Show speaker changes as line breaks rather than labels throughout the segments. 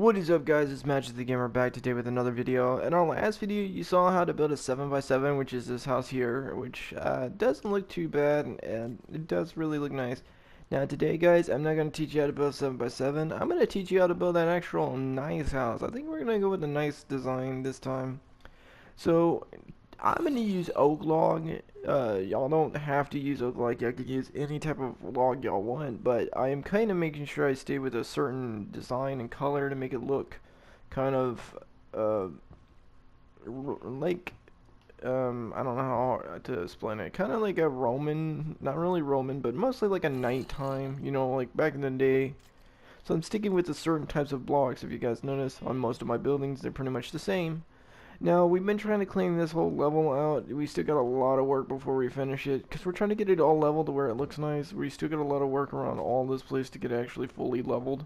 What is up, guys? It's Magic the Gamer back today with another video. In our last video you saw how to build a 7x7, which is this house here, which doesn't look too bad and it does really look nice. Now today, guys, I'm not going to teach you how to build 7x7. I'm going to teach you how to build an actual nice house. I think we're going to go with a nice design this time. So I'm going to use oak log. Y'all don't have to use oak log. Y'all can use any type of log y'all want, but I am kind of making sure I stay with a certain design and color to make it look kind of like I don't know how to explain it. Kind of like a Roman, not really Roman, but mostly like a nighttime, you know, like back in the day. So I'm sticking with the certain types of blocks. If you guys notice, on most of my buildings, they're pretty much the same. Now, we've been trying to clean this whole level out. We still got a lot of work before we finish it, because we're trying to get it all leveled to where it looks nice. We still got a lot of work around all this place to get it actually fully leveled.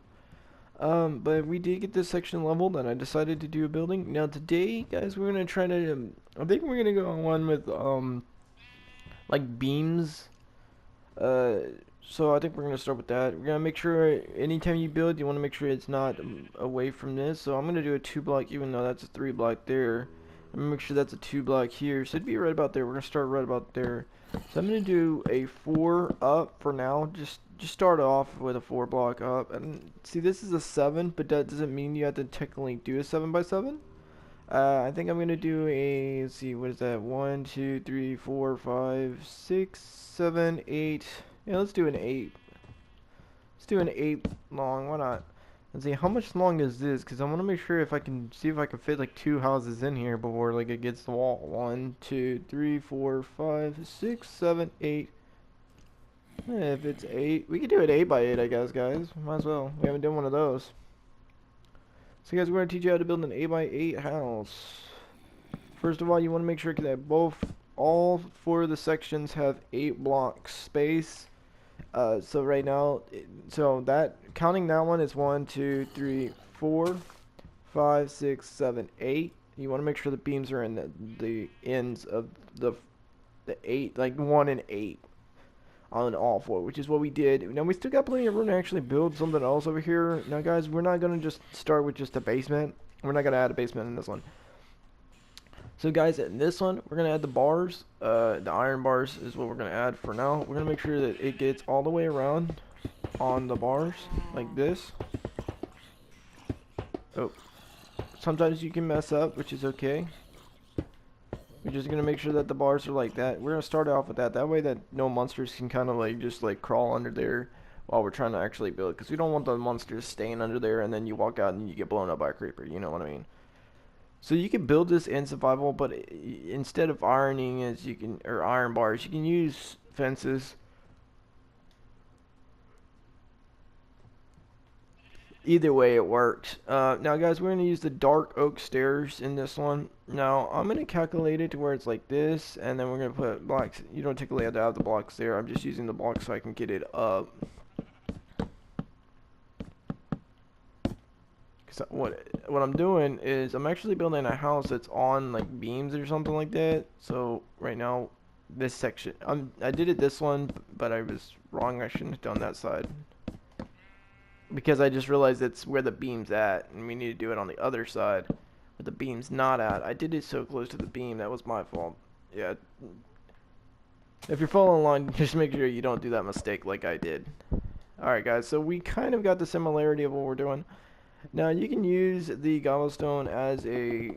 But we did get this section leveled, and I decided to do a building. Now, today, guys, we're going to try to, I think we're going to go on one with, like beams. Uh, so I think we're going to start with that. We're going to make sure anytime you build, you want to make sure it's not away from this. So I'm going to do a 2 block, even though that's a 3 block there. I'm going to make sure that's a 2 block here. So it'd be right about there. We're going to start right about there. So I'm going to do a 4 up for now. Just start off with a 4 block up. And see, this is a 7, but that doesn't mean you have to technically do a 7x7. I think I'm gonna do a, let's see, what is that? 1, 2, 3, 4, 5, 6, 7, 8. Yeah, let's do an 8. Let's do an 8 long. Why not? Let's see, how much long is this? Because I want to make sure if I can see if I can fit like 2 houses in here before like it gets the wall. 1, 2, 3, 4, 5, 6, 7, 8. If it's 8, we could do it 8x8, I guess, guys. Might as well. We haven't done one of those. So guys, we're going to teach you how to build an 8x8 house. First of all, you want to make sure that all 4 of the sections have 8 blocks space. So right now, so that, counting that one is 1, 2, 3, 4, 5, 6, 7, 8. You want to make sure the beams are in the ends of the 8, like 1 and 8. On all 4, which is what we did. Now we still got plenty of room to actually build something else over here. Now guys, we're not going to just start with just a basement. We're not going to add a basement in this one. So guys, in this one, we're going to add the bars. The iron bars is what we're going to add for now. We're going to make sure that it gets all the way around on the bars, like this. Oh, sometimes you can mess up, which is okay. We're just going to make sure that the bars are like that. We're going to start off with that. That way that no monsters can kind of like just like crawl under there while we're trying to actually build. Because we don't want the monsters staying under there and then you walk out and you get blown up by a creeper. You know what I mean? So you can build this in survival, but instead of ironing as you can, or iron bars, you can use fences. Either way it works. Now guys, we're going to use the dark oak stairs in this one. Now I'm going to calculate it to where it's like this, and then we're going to put blocks. You don't typically have to have the blocks there. I'm just using the blocks so I can get it up. So what I'm doing is I'm actually building a house that's on like beams or something like that. So right now this section, I did it this one, but I was wrong. I shouldn't have done that side. Because I just realized it's where the beam's at, and we need to do it on the other side where the beam's not at. I did it so close to the beam, that was my fault. Yeah. If you're following along, just make sure you don't do that mistake like I did. Alright guys, so we kind of got the similarity of what we're doing. Now you can use the cobblestone as a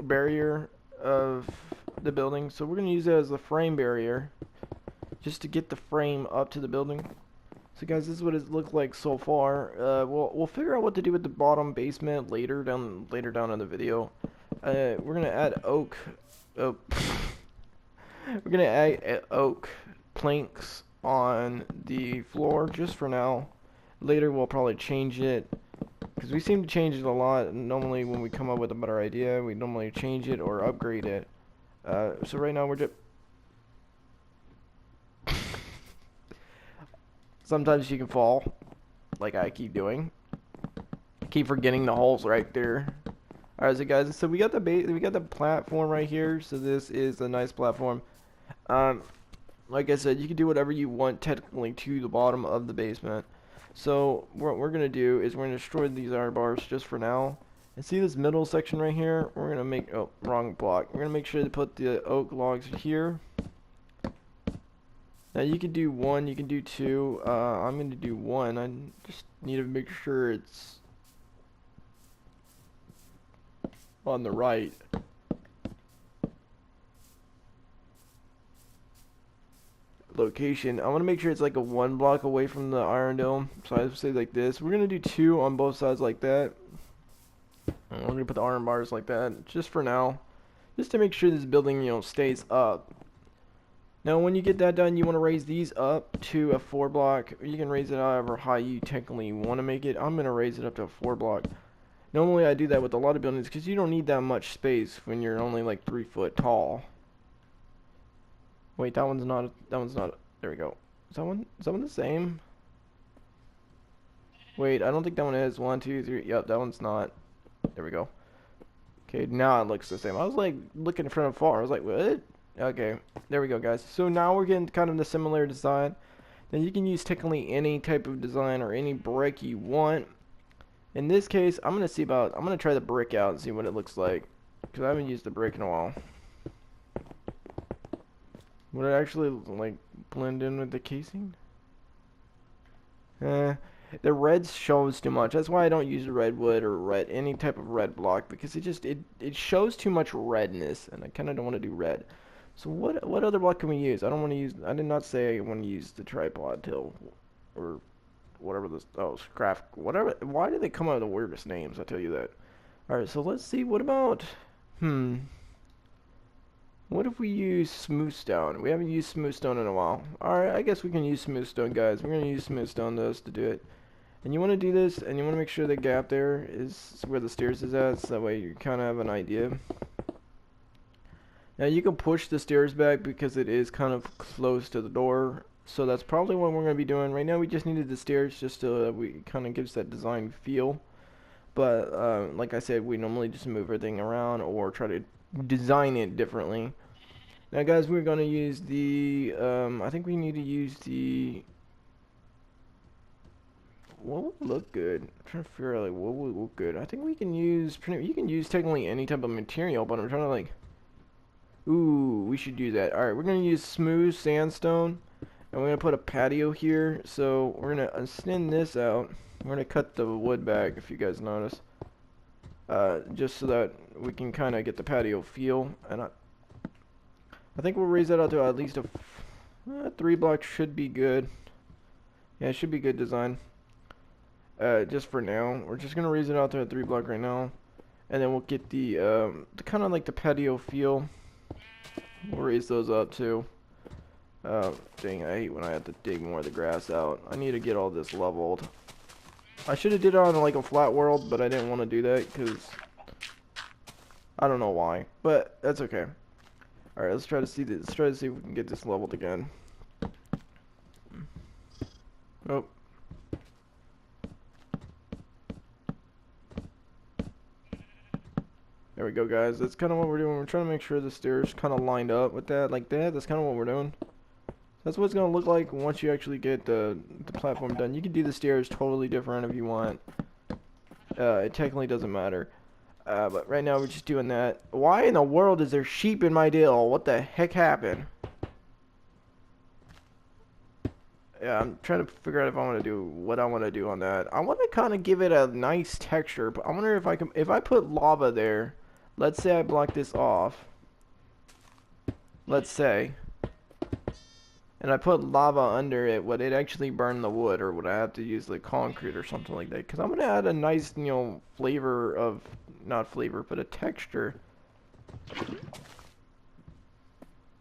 barrier of the building. So we're going to use it as a frame barrier just to get the frame up to the building. So guys, this is what it looked like so far. We'll figure out what to do with the bottom basement later down in the video. We're gonna add oak. Oh, we're gonna add oak planks on the floor just for now. Later we'll probably change it because we seem to change it a lot. Normally when we come up with a better idea, we normally change it or upgrade it. So right now we're just. Sometimes you can fall, like I keep doing. Keep forgetting the holes right there. Alright, so guys, so we got the platform right here. So this is a nice platform. Like I said, you can do whatever you want technically to the bottom of the basement. So what we're gonna do is we're gonna destroy these iron bars just for now. And see this middle section right here? We're gonna make, oh, wrong block. We're gonna make sure to put the oak logs here. Now you can do one, you can do two. I'm gonna do one. I just need to make sure it's on the right. Location. I want to make sure it's like a 1 block away from the Iron Dome. So I say like this. We're gonna do 2 on both sides like that. And we're gonna put the iron bars like that, just for now, just to make sure this building, stays up. Now, when you get that done, you want to raise these up to a 4 block. You can raise it however high you technically want to make it. I'm gonna raise it up to a 4 block. Normally, I do that with a lot of buildings because you don't need that much space when you're only like 3 foot tall. Wait, that one's not. There we go. Is that one the same? Wait, I don't think that one is. 1, 2, 3. Yep, that one's not. There we go. Okay, now it looks the same. I was like looking from afar. I was like, what? Okay, there we go, guys. So now we're getting kind of the similar design. Then you can use technically any type of design or any brick you want. In this case, I'm gonna try the brick out and see what it looks like, because I haven't used the brick in a while. Would it actually like blend in with the casing? The red shows too much. That's why I don't use redwood or any type of red block, because it shows too much redness, and I kind of don't want to do red. So what other block can we use? I did not say I want to use the tripod till or whatever this. Oh, craft whatever. Why do they come out with the weirdest names? I tell you that. All right, so let's see. What about what if we use smooth stone? We haven't used smooth stone in a while. Alright, I guess we can use smooth stone, guys. We're going to use smooth stone to do it. And you want to do this, and you want to make sure the gap there is where the stairs is at, so that way you kind of have an idea. Now you can push the stairs back because it is kind of close to the door. So that's probably what we're going to be doing. Right now we just needed the stairs just to we kind of gives that design feel. But like I said, we normally just move everything around or try to design it differently. Now guys, we're going to use the I think we need to use the what would look good. I'm trying to figure out like what would look good. I think we can use you can use technically any type of material, but I'm trying to like ooh, we should do that. Alright, we're going to use smooth sandstone, and we're going to put a patio here. So we're going to extend this out. We're going to cut the wood back, if you guys notice, just so that we can kind of get the patio feel. And I think we'll raise that out to at least a 3 block should be good. Yeah, it should be good design. Just for now, we're just gonna raise it out to a 3 block right now, and then we'll get the kind of like the patio feel. We'll raise those up too. Dang, I hate when I have to dig more of the grass out. I need to get all this leveled. I should have did it on like a flat world, but I didn't want to do that because I don't know why. But that's okay. All right, let's try to see this. Let's try to see if we can get this leveled again. Oh. There we go, guys. That's kind of what we're doing. We're trying to make sure the stairs kind of lined up with that, like that. That's kind of what we're doing. That's what it's going to look like once you actually get the platform done. You can do the stairs totally different if you want. It technically doesn't matter. But right now we're just doing that. Why in the world is there sheep in my deal? What the heck happened? Yeah, I'm trying to figure out if I want to do what I want to do on that. I want to kind of give it a nice texture, but I wonder if I put lava there. Let's say I block this off. Let's say. And I put lava under it, would it actually burn the wood, or would I have to use like concrete or something like that? Because I'm going to add a nice, flavor of, not flavor, but a texture.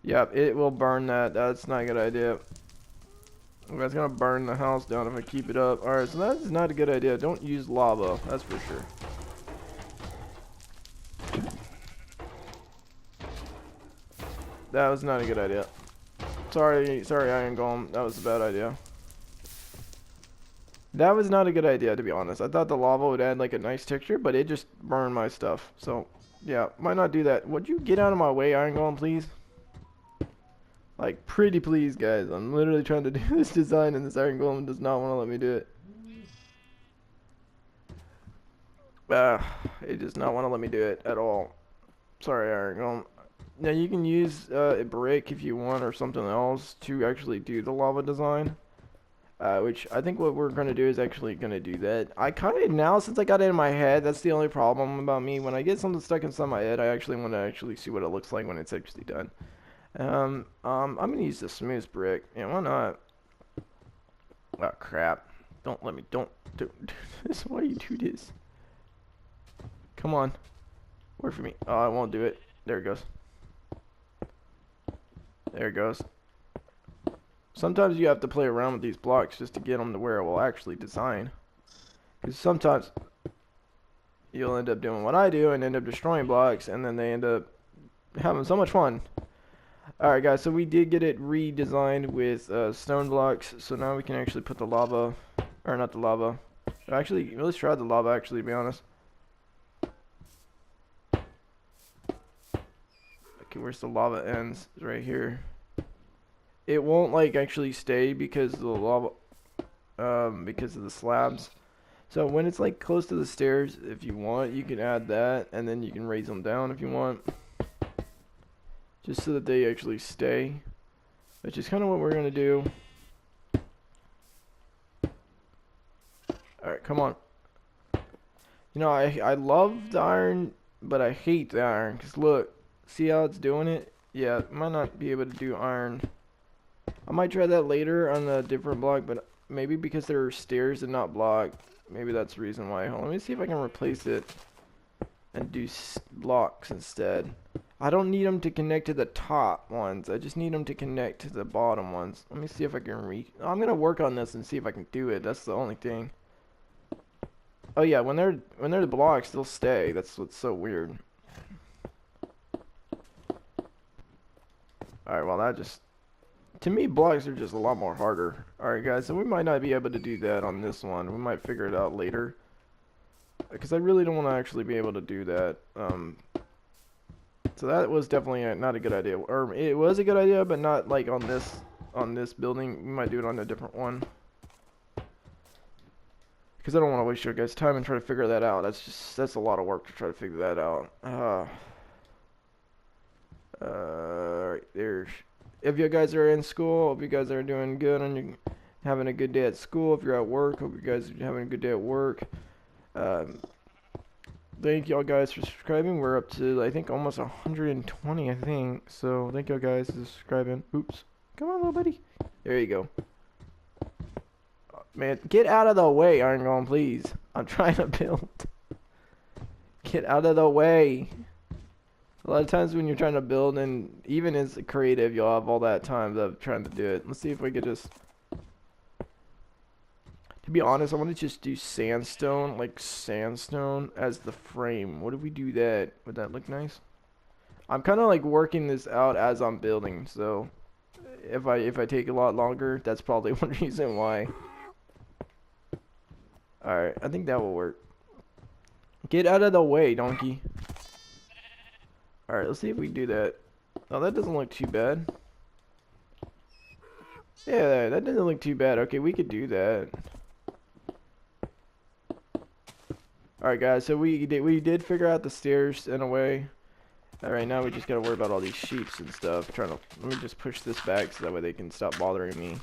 Yep, it will burn that. That's not a good idea. That's going to burn the house down if I keep it up. Alright, so that's not a good idea. Don't use lava, that's for sure. That was not a good idea. Sorry, Iron Golem. That was a bad idea. That was not a good idea, to be honest. I thought the lava would add like a nice texture, but it just burned my stuff. So, yeah, might not do that. Would you get out of my way, Iron Golem, please? Like, pretty please, guys. I'm literally trying to do this design, and this Iron Golem does not want to let me do it. It does not want to let me do it at all. Sorry, Iron. Now you can use a brick if you want or something else to actually do the lava design. Which I think what we're going to do is actually going to do that. I kind of, now since I got it in my head, that's the only problem about me. When I get something stuck inside my head, I actually want to actually see what it looks like when it's actually done. I'm going to use the smooth brick. Yeah, why not? Oh, crap. Don't let me, don't do this. Why you do this? Come on. Work for me. Oh, I won't do it. There it goes. There it goes. Sometimes you have to play around with these blocks just to get them to where it will actually design. Because sometimes you'll end up doing what I do and end up destroying blocks, and then they end up having so much fun. Alright guys, so we did get it redesigned with stone blocks, so now we can actually put the lava, or not the lava. Actually, let's try the lava actually, to be honest. Okay, where's the lava ends? It's right here. It won't like actually stay because of the lava, because of the slabs. So when it's like close to the stairs, if you want, you can add that, and then you can raise them down if you want, just so that they actually stay. Which is kind of what we're gonna do. All right, come on. You know, I love the iron, but I hate the iron. Cause look, see how it's doing it? Yeah, might not be able to do iron. I might try that later on a different block, but maybe because there are stairs and not block, maybe that's the reason why. Hold on, let me see if I can replace it and do blocks instead. I don't need them to connect to the top ones. I just need them to connect to the bottom ones. Let me see if I can I'm gonna work on this and see if I can do it. That's the only thing. Oh yeah, when they're the blocks, they'll stay. That's what's so weird. All right, well that just. To me, blocks are just a lot more harder. Alright guys, so we might not be able to do that on this one. We might figure it out later. Because I really don't want to actually be able to do that. So that was definitely not a good idea. Or it was a good idea, but not like on this building. We might do it on a different one. Because I don't want to waste your guys' time and try to figure that out. That's a lot of work to try to figure that out. Right there's. If you guys are in school, hope you guys are doing good and you're having a good day at school. If you're at work, hope you guys are having a good day at work. Thank y'all guys for subscribing. We're up to, I think, almost 120, I think. So, thank y'all guys for subscribing. Oops. Come on, little buddy. There you go. Man, get out of the way, Iron Golem, please. I'm trying to build. Get out of the way. A lot of times when you're trying to build, and even as a creative, you'll have all that time of trying to do it. Let's see if we could just. To be honest, I want to just do sandstone, like sandstone as the frame. What if we do that? Would that look nice? I'm kind of like working this out as I'm building, so if I take a lot longer, that's probably one reason why. All right, I think that will work. Get out of the way, donkey. Alright, let's see if we can do that. Oh, that doesn't look too bad. Yeah, that doesn't look too bad. Okay, we could do that. Alright guys, so we did figure out the stairs in a way. Alright, now we just gotta worry about all these sheeps and stuff. Let me just push this back so that way they can stop bothering me.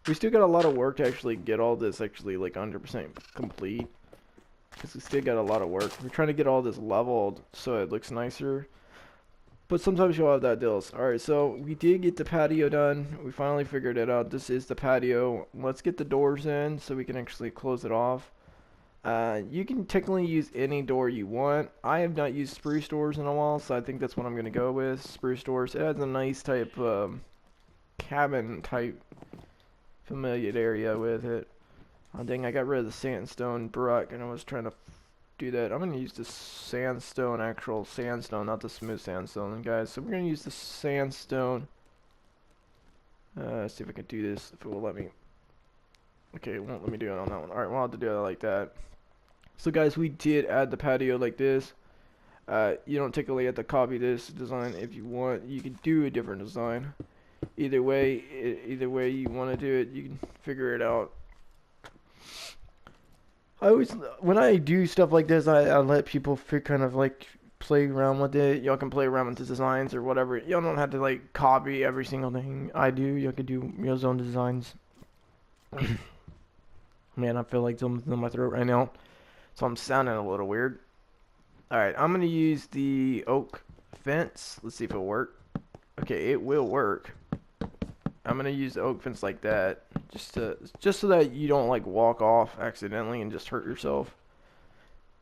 We still got a lot of work to actually get all this actually like 100% complete. Because we still got a lot of work. We're trying to get all this leveled so it looks nicer. But sometimes you'll have that deals. Alright, so we did get the patio done. We finally figured it out. This is the patio. Let's get the doors in so we can actually close it off. You can technically use any door you want. I have not used spruce doors in a while, so I think that's what I'm going to go with. Spruce doors. It has a nice type cabin type familiar area with it. Oh dang, I got rid of the sandstone brick and I was trying to do that. I'm going to use the sandstone, actual sandstone, not the smooth sandstone, guys. So we're going to use the sandstone. See if I can do this, if it will let me. Okay, it won't let me do it on that one. Alright, we'll have to do it like that. So guys, we did add the patio like this. You don't technically have to copy this design. If you want, you can do a different design. Either way you want to do it, you can figure it out. I always, when I do stuff like this, I let people kind of like play around with it. Y'all can play around with the designs or whatever. Y'all don't have to like copy every single thing I do. Y'all can do your own designs. Man, I feel like something's in my throat right now, so I'm sounding a little weird. All right, I'm gonna use the oak fence. Let's see if it'll work. Okay, it will work. I'm gonna use the oak fence like that, just so that you don't like walk off accidentally and just hurt yourself.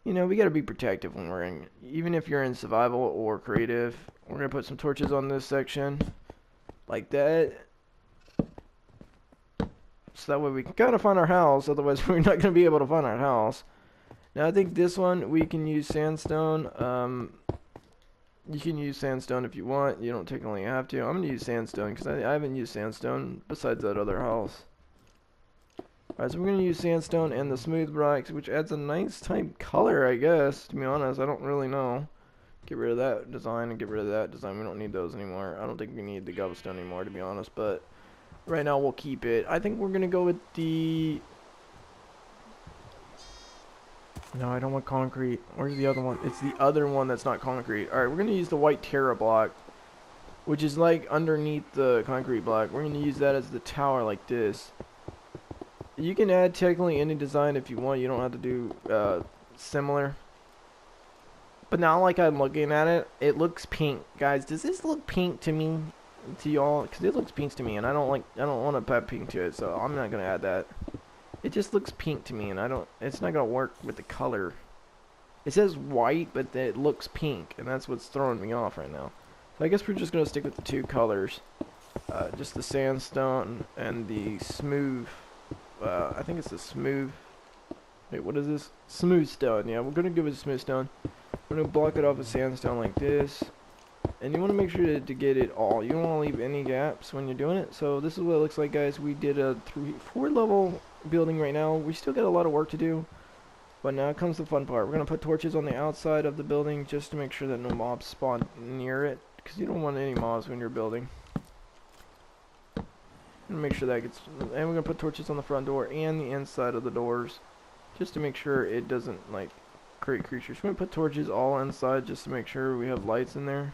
You know, we gotta be protective when we're in, even if you're in survival or creative. We're gonna put some torches on this section, like that, so that way we can kind of find our house. Otherwise, we're not gonna be able to find our house. Now, I think this one we can use sandstone. You can use sandstone if you want. You don't technically have to. I'm gonna use sandstone because I haven't used sandstone besides that other house. Alright, so we're going to use sandstone and the smooth bricks, which adds a nice type color, I guess, to be honest. I don't really know. Get rid of that design and get rid of that design. We don't need those anymore. I don't think we need the cobblestone anymore, to be honest, but right now we'll keep it. I think we're going to go with the... No, I don't want concrete. Where's the other one? It's the other one that's not concrete. Alright, we're going to use the white Terra block, which is like underneath the concrete block. We're going to use that as the tower like this. You can add technically any design if you want. You don't have to do similar. But now, like I'm looking at it, it looks pink, guys. Does this look pink to me, to y'all? Because it looks pink to me, and I don't want to add pink to it, so I'm not gonna add that. It just looks pink to me, and it's not gonna work with the color. It says white, but it looks pink, and that's what's throwing me off right now. So I guess we're just gonna stick with the two colors, just the sandstone and the smooth. I think it's the smooth. Wait, what is this? Smooth stone. Yeah, we're gonna give it a smooth stone. We're gonna block it off with sandstone like this. And you want to make sure to get it all. You don't want to leave any gaps when you're doing it. So this is what it looks like, guys. We did a 4 level building right now. We still got a lot of work to do. But now comes the fun part. We're gonna put torches on the outside of the building just to make sure that no mobs spawn near it. Because you don't want any mobs when you're building. And make sure that gets, and we're gonna put torches on the front door and the inside of the doors, just to make sure it doesn't like create creatures. We're gonna put torches all inside just to make sure we have lights in there.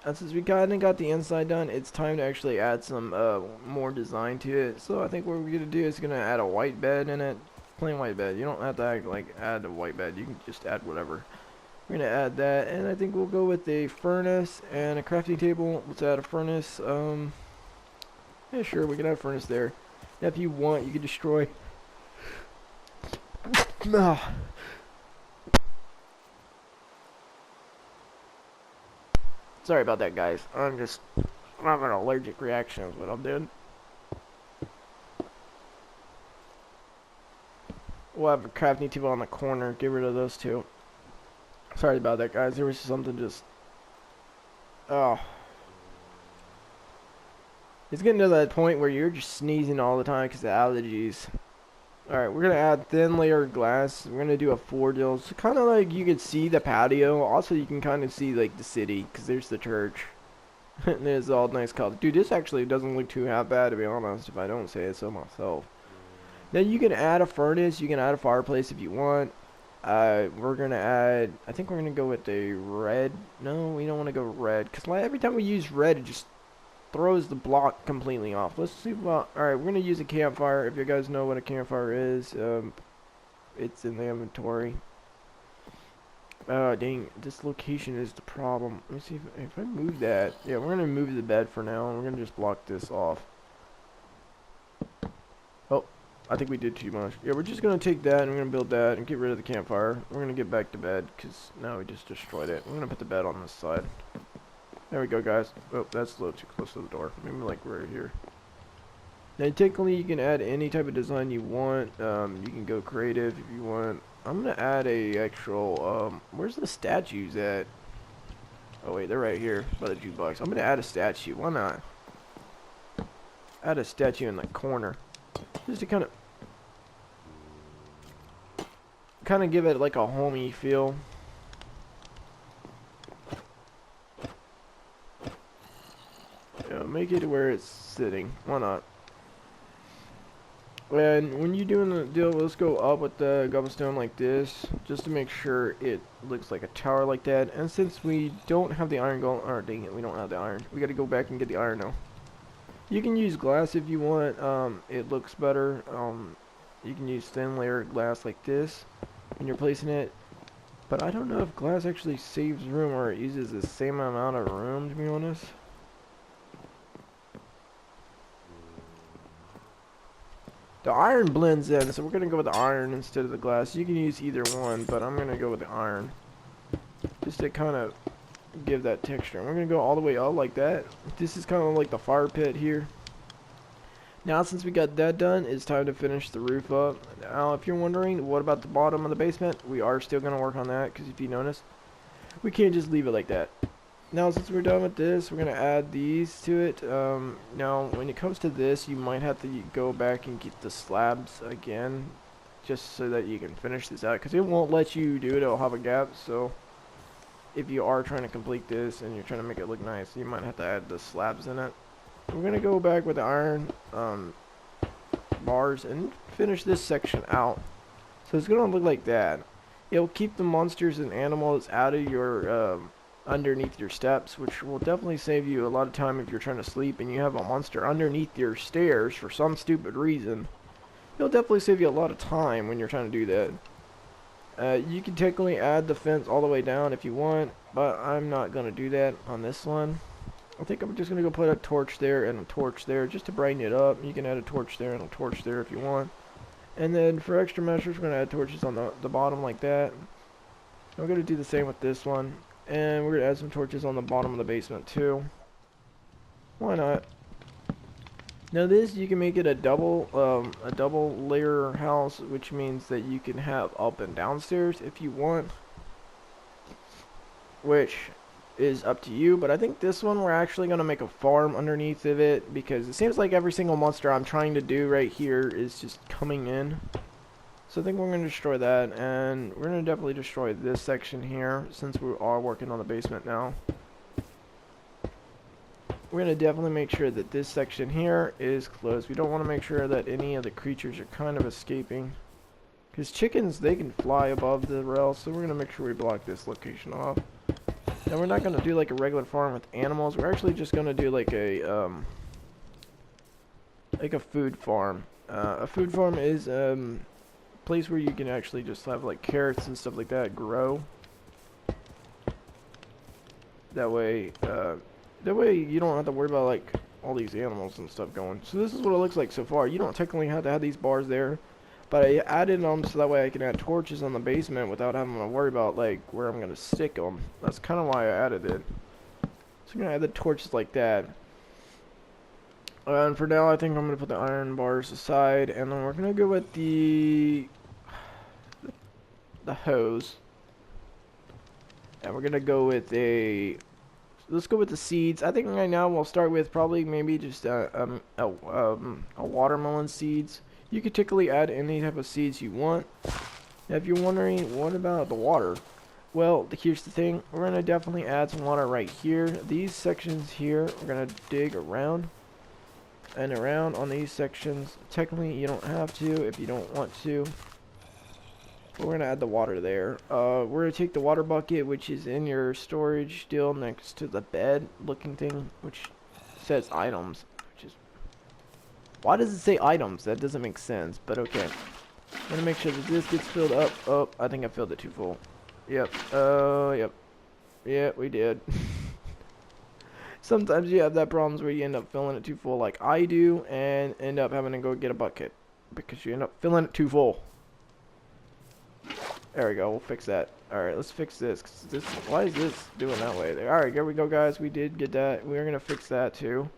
And since we kind of got the inside done, it's time to actually add some more design to it. So I think what we're gonna do is gonna add a white bed in it, plain white bed. You don't have to add a white bed. You can just add whatever. We're gonna add that, and I think we'll go with a furnace and a crafting table. Let's add a furnace. Yeah, sure, we can have a furnace there. Now, if you want, you can destroy... Sorry about that, guys. I'm having an allergic reaction is what I'm doing. We'll have a crafting table on the corner. Get rid of those two. Sorry about that, guys. There was something just... Oh... It's getting to that point where you're just sneezing all the time because of allergies. Alright, we're going to add thin layer of glass. We're going to do a 4 deal. So kind of like you can see the patio. Also, you can kind of see like the city because there's the church. And there's all nice colors. Dude, this actually doesn't look too half bad, to be honest, if I don't say it so myself. Then you can add a furnace. You can add a fireplace if you want. We're going to add... I think we're going to go with a red. No, we don't want to go red. Because like, every time we use red, it just... throws the block completely off. Let's see about... Alright, we're going to use a campfire. If you guys know what a campfire is, it's in the inventory. Oh, dang. This location is the problem. Let me see if I move that. Yeah, we're going to move the bed for now, and we're going to just block this off. Oh, I think we did too much. Yeah, we're just going to take that, and we're going to build that, and get rid of the campfire. We're going to get back to bed, because now we just destroyed it. We're going to put the bed on this side. There we go, guys. Oh, that's a little too close to the door. Maybe like right here. Now, technically, you can add any type of design you want. You can go creative if you want. I'm gonna add a actual. Where's the statues at? Oh wait, they're right here by the jukebox. I'm gonna add a statue. Why not? Add a statue in the corner, just to kind of give it like a homey feel. Yeah, make it where it's sitting. Why not? And when you're doing the deal, let's go up with the cobblestone like this, just to make sure it looks like a tower like that. And since we don't have the iron golem, or dang it, we don't have the iron. We got to go back and get the iron now. You can use glass if you want. It looks better. You can use thin layer glass like this when you're placing it. But I don't know if glass actually saves room or it uses the same amount of room, to be honest. The iron blends in, so we're going to go with the iron instead of the glass. You can use either one, but I'm going to go with the iron. Just to kind of give that texture. And we're going to go all the way up like that. This is kind of like the fire pit here. Now since we got that done, it's time to finish the roof up. Now if you're wondering, what about the bottom of the basement? We are still going to work on that, because if you notice, we can't just leave it like that. Now since we're done with this, we're going to add these to it. Now when it comes to this, you might have to go back and get the slabs again, just so that you can finish this out, because it won't let you do it, it'll have a gap. So if you are trying to complete this and you're trying to make it look nice, you might have to add the slabs in it. We're going to go back with the iron bars and finish this section out. So it's going to look like that. It'll keep the monsters and animals out of your underneath your steps, which will definitely save you a lot of time if you're trying to sleep and you have a monster underneath your stairs for some stupid reason. It'll definitely save you a lot of time when you're trying to do that. You can technically add the fence all the way down if you want, but I'm not going to do that on this one. I think I'm just going to go put a torch there and a torch there just to brighten it up. You can add a torch there and a torch there if you want. And then for extra measures, we're going to add torches on the bottom like that. We're going to do the same with this one. And we're going to add some torches on the bottom of the basement too. Why not? Now this, you can make it a double layer house, which means that you can have up and downstairs if you want. Which is up to you, but I think this one we're actually going to make a farm underneath of it, because it seems like every single monster I'm trying to do right here is just coming in. So I think we're going to destroy that, and we're going to definitely destroy this section here, since we are working on the basement now. We're going to definitely make sure that this section here is closed. We don't want to make sure that any of the creatures are kind of escaping. Because chickens, they can fly above the rails, so we're going to make sure we block this location off. Now we're not going to do like a regular farm with animals. We're actually just going to do like a food farm. A food farm is place where you can actually just have like carrots and stuff like that grow. That way you don't have to worry about like all these animals and stuff going. So this is what it looks like so far. You don't technically have to have these bars there, but I added them so that way I can add torches on the basement without having to worry about like where I'm gonna stick them. That's kind of why I added it. So I'm gonna add the torches like that. And for now, I think I'm gonna put the iron bars aside, and then we're gonna go with the hose, and we're gonna go with let's go with the seeds. I think right now we'll start with probably maybe just a watermelon seeds. You can typically add any type of seeds you want. Now, if you're wondering what about the water, well, here's the thing. We're gonna definitely add some water right here. These sections here, we're gonna dig around and around on these sections. Technically, you don't have to if you don't want to. But we're gonna add the water there. We're gonna take the water bucket, which is in your storage still next to the bed looking thing, which says items. Which is, why does it say items? That doesn't make sense, but okay. I'm gonna make sure that this gets filled up. Oh, I think I filled it too full. Yep. Yep. Yeah, we did. Sometimes you have that problems where you end up filling it too full like I do, and end up having to go get a bucket because you end up filling it too full. There we go, we'll fix that. Alright, let's fix this. Why is this doing that way? Alright, here we go, guys. We did get that. We're going to fix that too.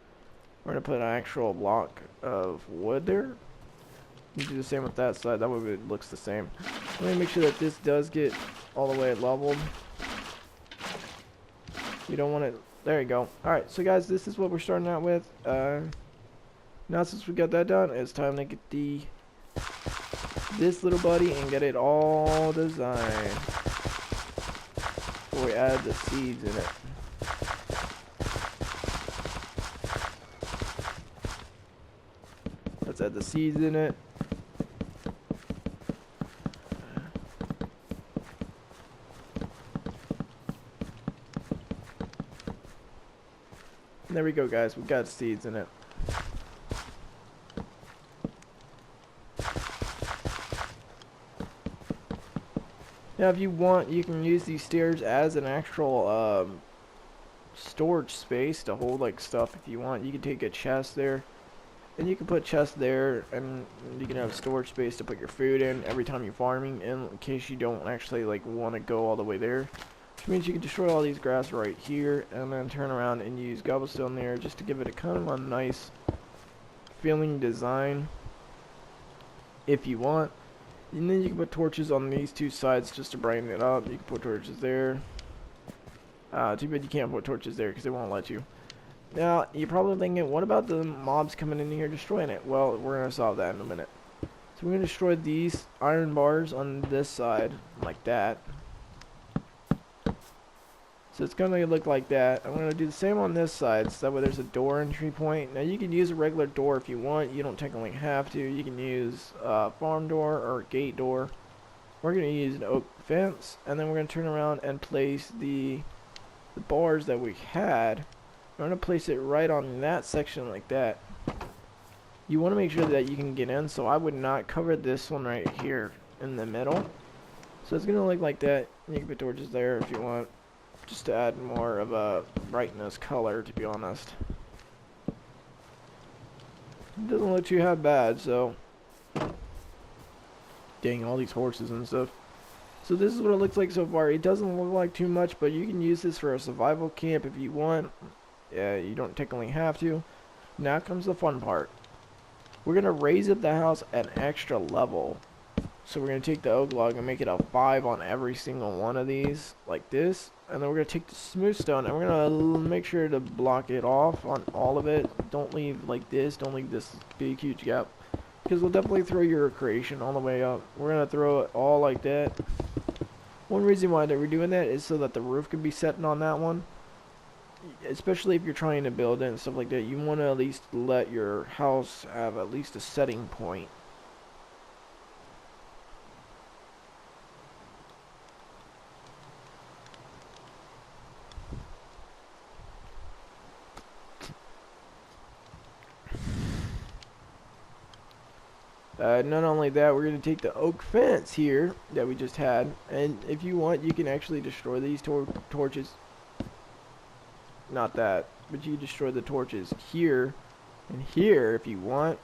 We're going to put an actual block of wood there. You do the same with that side. That way it looks the same. Let me make sure that this does get all the way leveled. You don't want it. There you go. Alright, so guys, this is what we're starting out with. Now since we got that done, it's time to get this little buddy and get it all designed before we add the seeds in it. Let's add the seeds in it. There we go, guys. We got seeds in it. Now, if you want, you can use these stairs as an actual storage space to hold like stuff. If you want, you can take a chest there, and you can put chests there, and you can have storage space to put your food in every time you're farming, in case you don't actually like want to go all the way there. Which means you can destroy all these grass right here, and then turn around and use cobblestone there just to give it a kind of a nice feeling design. If you want. And then you can put torches on these two sides just to brighten it up. You can put torches there. Too bad you can't put torches there because they won't let you. Now, you're probably thinking, what about the mobs coming in here destroying it? Well, we're going to solve that in a minute. So we're going to destroy these iron bars on this side, like that. So it's going to look like that. I'm going to do the same on this side, so that way there's a door entry point. Now you can use a regular door if you want. You don't technically have to. You can use a farm door or a gate door. We're going to use an oak fence, and then we're going to turn around and place the bars that we had. I'm going to place it right on that section like that. You want to make sure that you can get in, so I would not cover this one right here in the middle. So it's going to look like that. You can put torches there if you want, just to add more of a brightness color, to be honest. It doesn't look too half bad, so. Dang, all these horses and stuff. So this is what it looks like so far. It doesn't look like too much, but you can use this for a survival camp if you want. Yeah, you don't technically have to. Now comes the fun part. We're going to raise up the house an extra level. So we're going to take the oak log and make it a 5 on every single one of these, like this. And then we're going to take the smooth stone and we're going to make sure to block it off on all of it. Don't leave like this. Don't leave this big, huge gap. Because we'll definitely throw your creation all the way up. We're going to throw it all like that. One reason why we're doing that is so that the roof can be set on that one. Especially if you're trying to build it and stuff like that. You want to at least let your house have at least a setting point. Not only that, we're going to take the oak fence here that we just had, and if you want, you can actually destroy these torches. Not that, but you can destroy the torches here and here if you want.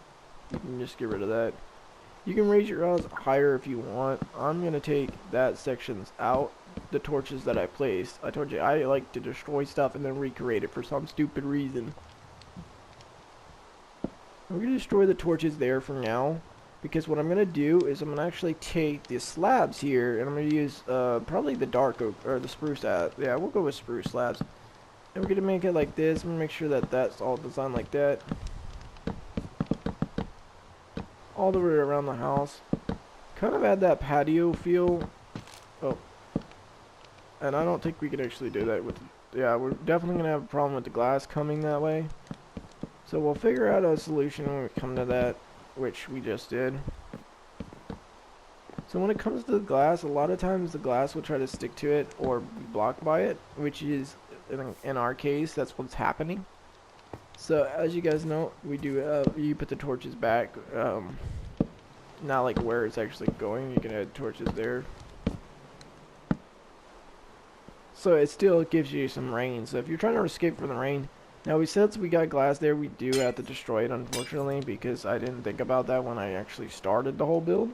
You can just get rid of that. You can raise your house higher if you want. I'm going to take that sections out, the torches that I placed. I told you I like to destroy stuff and then recreate it for some stupid reason. I'm going to destroy the torches there for now. Because what I'm going to do is I'm going to actually take the slabs here, and I'm going to use probably the dark oak, or the spruce. Yeah, we'll go with spruce slabs. And we're going to make it like this. I'm going to make sure that that's all designed like that. All the way around the house. Kind of add that patio feel. Oh. And I don't think we could actually do that with, yeah, we're definitely going to have a problem with the glass coming that way. So we'll figure out a solution when we come to that, which we just did. So when it comes to the glass, a lot of times the glass will try to stick to it or be blocked by it, which is, in our case, that's what's happening. So as you guys know, we do, you put the torches back, not like where it's actually going. You can add torches there. So it still gives you some rain. So if you're trying to escape from the rain, now, since we got glass there, we do have to destroy it, unfortunately, because I didn't think about that when I actually started the whole build,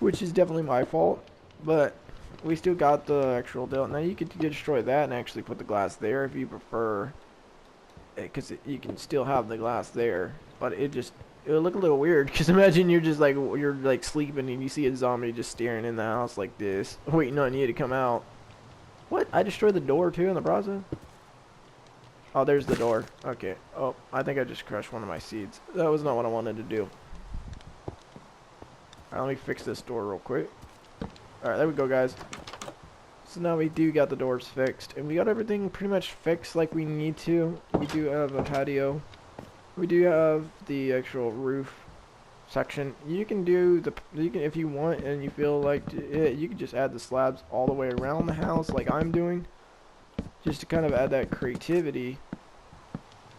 which is definitely my fault, but we still got the actual build. Now, you could destroy that and actually put the glass there if you prefer, because you can still have the glass there, but it'll look a little weird, because imagine you're like sleeping and you see a zombie just staring in the house like this, waiting on you to come out. What? I destroyed the door, too, in the process? Oh, there's the door. Okay. Oh, I think I just crushed one of my seeds. That was not what I wanted to do. Alright, let me fix this door real quick. Alright, there we go, guys. So now we do got the doors fixed. And we got everything pretty much fixed like we need to. We do have a patio. We do have the actual roof section. You can do if you want and you feel like it, you can just add the slabs all the way around the house like I'm doing. Just to kind of add that creativity.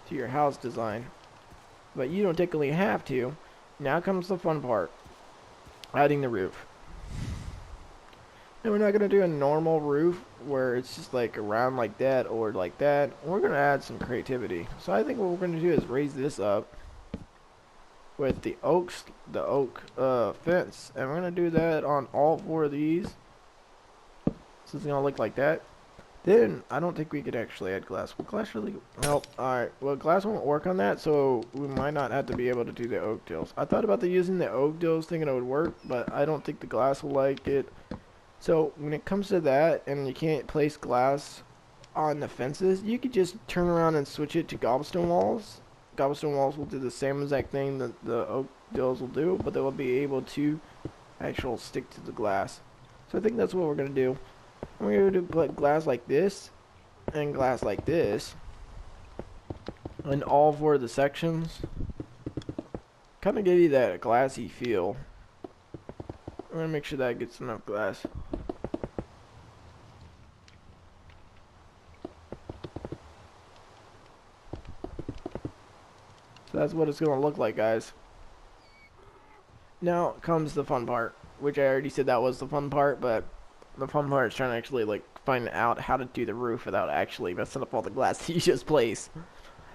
to your house design. But you don't technically have to. Now comes the fun part. Adding the roof. And we're not going to do a normal roof where it's just like around like that or like that. We're going to add some creativity. So I think what we're going to do is raise this up with the oak fence. And we're going to do that on all 4 of these. So it's going to look like that. Then, I don't think we could actually add glass. Will glass really... Nope. Alright. Well, glass won't work on that, so we might not have to be able to do the oak deals. I thought about using the oak deals thinking it would work, but I don't think the glass will like it. So, when it comes to that, and you can't place glass on the fences, you could just turn around and switch it to cobblestone walls. Cobblestone walls will do the same exact thing that the oak deals will do, but they will be able to actually stick to the glass. So, I think that's what we're going to do. We're going to put glass like this and glass like this in all 4 of the sections. Kind of give you that glassy feel. I'm going to make sure that gets enough glass. So that's what it's going to look like, guys. Now comes the fun part, which I already said that was the fun part, but the fun part is trying to actually like find out how to do the roof without actually messing up all the glass that you just placed.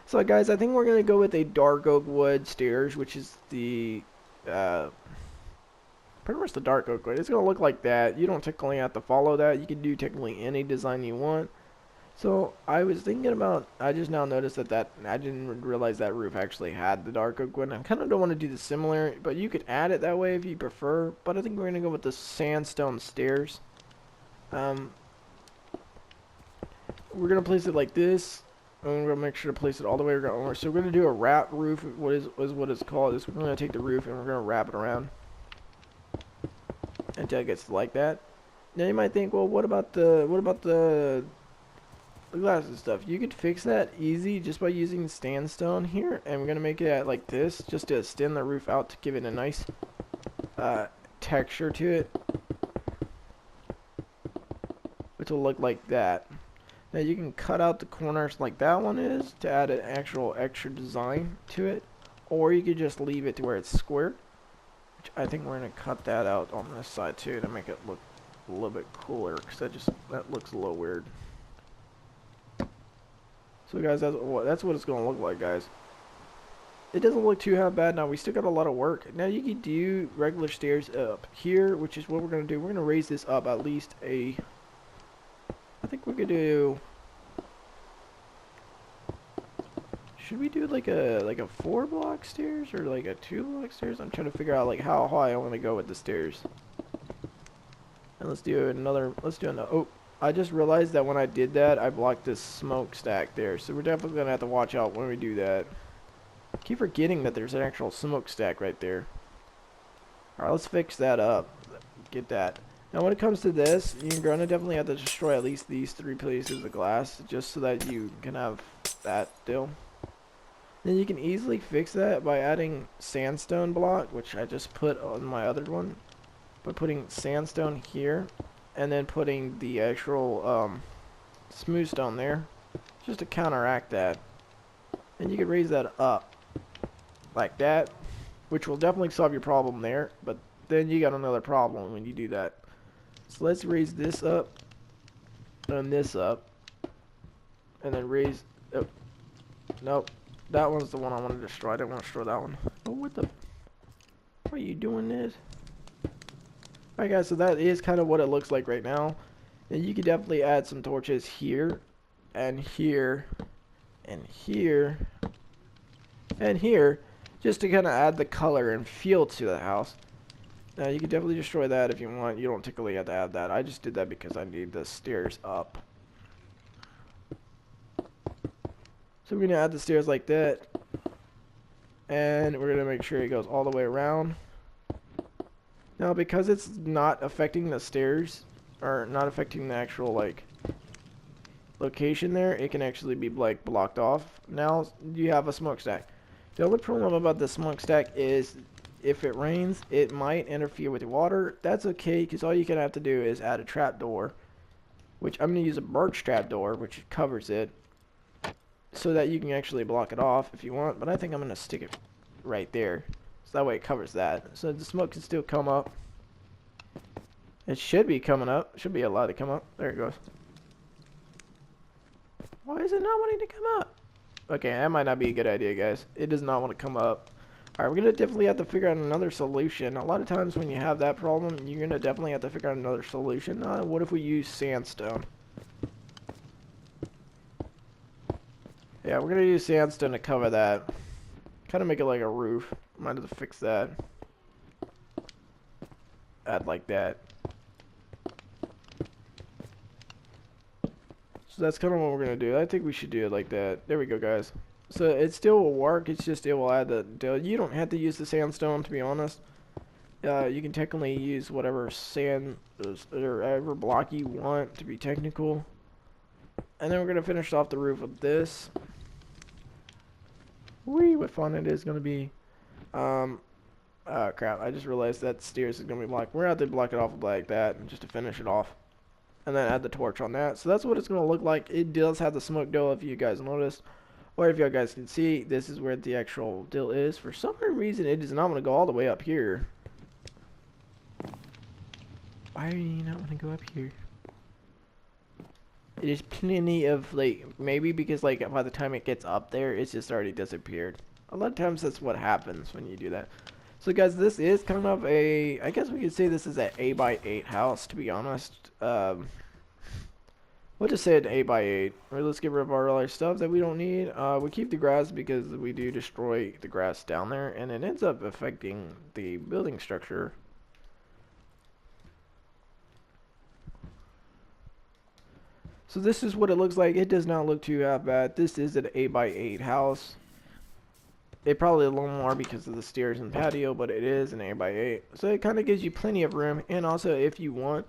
So guys, I think we're going to go with a dark oak wood stairs, which is the pretty much the dark oak wood. It's going to look like that. You don't technically have to follow that. You can do technically any design you want. So I was thinking about, I just now noticed that I didn't realize that roof actually had the dark oak wood. I kind of don't want to do the similar, but you could add it that way if you prefer. But I think we're going to go with the sandstone stairs. We're going to place it like this. And we're going to make sure to place it all the way around. So we're going to do a wrap roof, what it's called. We're going to take the roof and we're going to wrap it around until it gets like that. Now you might think, well, what about the glass and stuff? You could fix that easy just by using sandstone here, and we're going to make it at like this just to extend the roof out to give it a nice texture to it, which will look like that. Now you can cut out the corners like that one is to add an actual extra design to it, or you could just leave it to where it's square, which I think we're going to cut that out on this side too to make it look a little bit cooler, because that looks a little weird. So guys, that's what it's going to look like, guys. It doesn't look too bad. Now we still got a lot of work. Now you can do regular stairs up here, which is what we're going to do. We're going to raise this up at least I think we could do, should we do like a 4-block stairs or like a 2-block stairs? I'm trying to figure out like how high I want to go with the stairs. And let's do another, oh, I just realized that when I did that, I blocked this smokestack there. So we're definitely going to have to watch out when we do that. I keep forgetting that there's an actual smokestack right there. Alright, let's fix that up. Get that. Now when it comes to this, you're going to definitely have to destroy at least these 3 pieces of glass just so that you can have that still. Then you can easily fix that by adding sandstone block, which I just put on my other one. By putting sandstone here, and then putting the actual smooth stone there, just to counteract that. And you can raise that up like that, which will definitely solve your problem there, but then you got another problem when you do that. So let's raise this up and this up, and then raise, oh, nope, that one's the one I want to destroy. I didn't want to destroy that one. Oh, what the, why are you doing this? Alright guys, so that is kind of what it looks like right now. And you could definitely add some torches here, and here, and here, and here, just to kind of add the color and feel to the house. Now you can definitely destroy that if you want. You don't typically have to add that. I just did that because I need the stairs up. So we're going to add the stairs like that. And we're going to make sure it goes all the way around. Now because it's not affecting the stairs, or not affecting the actual like location there, it can actually be like blocked off. Now you have a smokestack. The only problem about the smokestack is if it rains, it might interfere with the water. That's okay, because all you can have to do is add a trapdoor, which I'm going to use a birch trapdoor, which covers it. so that you can actually block it off if you want, but I think I'm going to stick it right there. So that way it covers that. So the smoke can still come up. It should be coming up. Should be allowed to come up. There it goes. Why is it not wanting to come up? Okay, that might not be a good idea, guys. It does not want to come up. Alright, we're going to definitely have to figure out another solution. A lot of times when you have that problem, you're going to definitely have to figure out another solution. What if we use sandstone? Yeah, we're going to use sandstone to cover that. Kind of make it like a roof. Might have to fix that. Add like that. So that's kind of what we're going to do. I think we should do it like that. There we go, guys. So it still will work. It's just it will add the... You don't have to use the sandstone, to be honest. You can technically use whatever sand or whatever block you want to be technical. And then we're going to finish off the roof with this. Whee, what fun it is going to be. Oh crap, I just realized that stairs is going to be blocked. We're going to have to block it off like that just to finish it off. And then add the torch on that. So that's what it's going to look like. It does have the smoke dough, if you guys noticed. Or if you guys can see, this is where the actual dill is. For some reason, it does not want to go all the way up here. Why do you not want to go up here? There's plenty of, like, maybe because, like, by the time it gets up there, it's just already disappeared. A lot of times that's what happens when you do that. So, guys, this is kind of a, I guess we could say this is an 8x8 house, to be honest. We'll just say an 8x8. Alright, let's get rid of our other stuff that we don't need. We keep the grass because we do destroy the grass down there, and it ends up affecting the building structure. So this is what it looks like. It does not look too bad. This is an 8x8 house. It probably a little more because of the stairs and patio, but it is an 8x8. So it kind of gives you plenty of room. And also, if you want,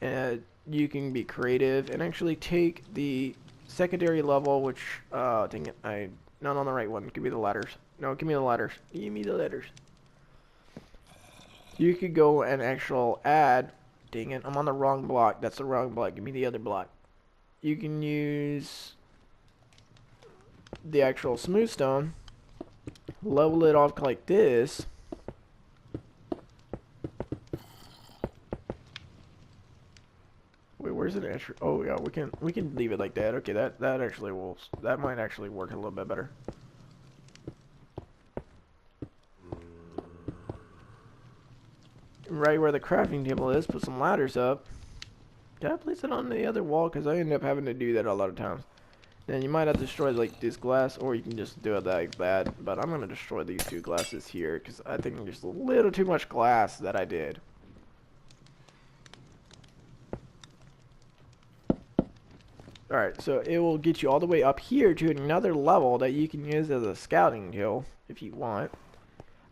you can be creative and actually take the secondary level, which, dang it, not on the right one. Give me the ladders. No, give me the ladders. Give me the ladders. You could go and add, dang it, I'm on the wrong block. That's the wrong block. Give me the other block. You can use the actual smooth stone, level it off like this. Wait, where's it actually? Oh yeah, we can leave it like that. Okay, that actually will, that might actually work a little bit better. Right where the crafting table is, put some ladders up. Did I place it on the other wall? Because I end up having to do that a lot of times. Then you might have to destroy like this glass, or you can just do it like that. But I'm going to destroy these two glasses here because I think there's a little too much glass that I did. Alright, so it will get you all the way up here to another level that you can use as a scouting hill if you want.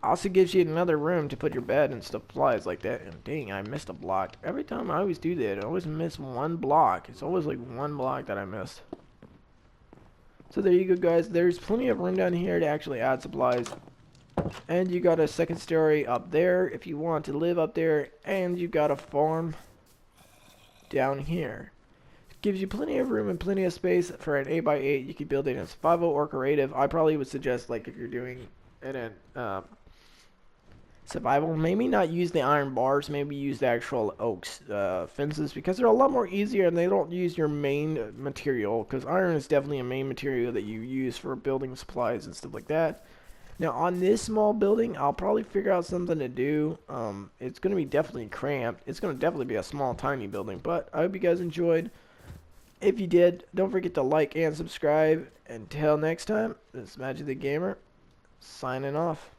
Also gives you another room to put your bed and supplies like that. And dang, I missed a block. Every time I always do that, I always miss one block. It's always like one block that I missed. So there you go, guys. There's plenty of room down here to actually add supplies. And you got a second story up there if you want to live up there. And you got a farm down here. Gives you plenty of room and plenty of space for an 8x8. You can build it in survival or creative. I probably would suggest, like, if you're doing it in survival, maybe not use the iron bars, maybe use the actual oak fences, because they're a lot more easier and they don't use your main material, because iron is definitely a main material that you use for building supplies and stuff like that. Now on this small building, I'll probably figure out something to do. It's going to be definitely cramped. It's going to definitely be a small tiny building, but I hope you guys enjoyed. If you did, don't forget to like and subscribe. Until next time, this is Magic the Gamer signing off.